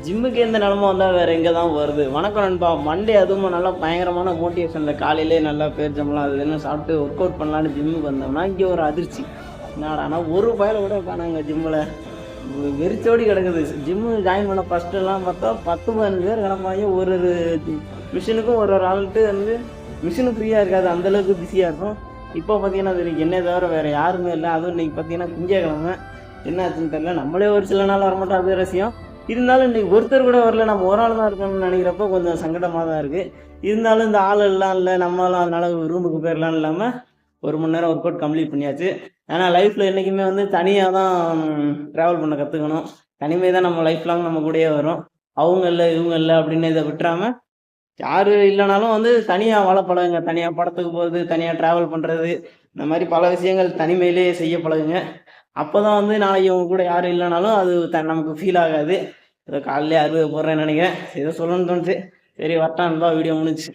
ஜிம்முக்கு எந்த நிலமை வந்தால் வேறு எங்கே தான் வருது. வணக்கம் நண்பா. மண்டே அதுவும் நல்லா பயங்கரமான மோட்டிவேஷனில் காலையிலே நல்லா பேர்ச்சம்பலாம் அது என்ன சாப்பிட்டு ஒர்க் அவுட் பண்ணலான்னு ஜிம்முக்கு வந்தோம்னா இங்கே ஒரு அதிர்ச்சி. என்னடானா ஒரு பயலை கூட காணாங்க ஜிம்மில். வெறிச்சோடி கிடக்குது. ஜிம்மு ஜாயின் பண்ண ஃபஸ்ட்டெல்லாம் பார்த்தா 10-15 பேர் கிடப்பாங்க. ஒரு ஒரு மிஷினுக்கும் ஒரு ஒரு ஆள்கிட்ட வந்து மிஷினு ஃப்ரீயாக இருக்காது, அந்தளவுக்கு பிஸியாக இருக்கும். இப்போ பார்த்தீங்கன்னா அது என்னை தவிர வேறு யாருமே இல்லை. அதுவும் இன்றைக்கி பார்த்தீங்கன்னா திங்கக்கிழமை என்ன ஆச்சுன்னு தெரியல. நம்மளே ஒரு சில நாள் வரமாட்டோம், அது ரசியம். இருந்தாலும் இன்றைக்கி ஒருத்தர் கூட வரல, நம்ம ஒரு ஆள் தான் இருக்கணும்னு நினைக்கிறப்போ கொஞ்சம் சங்கடமாக தான் இருக்குது. இருந்தாலும் இந்த ஆள் எல்லாம் இல்லை, நம்மளாலும் அதனால் ரூமுக்கு போயிடலான்னு இல்லாமல் 1 மணி நேரம் ஒர்க் அவுட் கம்ப்ளீட் பண்ணியாச்சு. ஏன்னா லைஃப்பில் என்றைக்குமே வந்து தனியாக தான் ட்ராவல் பண்ண கற்றுக்கணும். தனிமை தான் நம்ம லைஃப் லாங் நம்ம கூடயே வரும். அவங்க இல்லை இவங்க இல்லை அப்படின்னு இதை விட்டுறாமல் யார் இல்லைனாலும் வந்து தனியாக வாழ பழகுங்க. தனியாக படத்துக்கு போகிறது, தனியாக ட்ராவல் பண்ணுறது, இந்த மாதிரி பல விஷயங்கள் தனிமையிலே செய்ய பழகுங்க. அப்போ தான் வந்து நாளைக்கு இவங்க கூட யாரும் இல்லைனாலும் அது நமக்கு ஃபீல் ஆகாது. ஏதோ காலையிலே அறுவை போடுறேன்னு நினைக்கிறேன். ஏதோ சொல்லணும்னு தோணுச்சு. சரி வரட்டான்னு தான் வீடியோ முடிஞ்சுச்சு.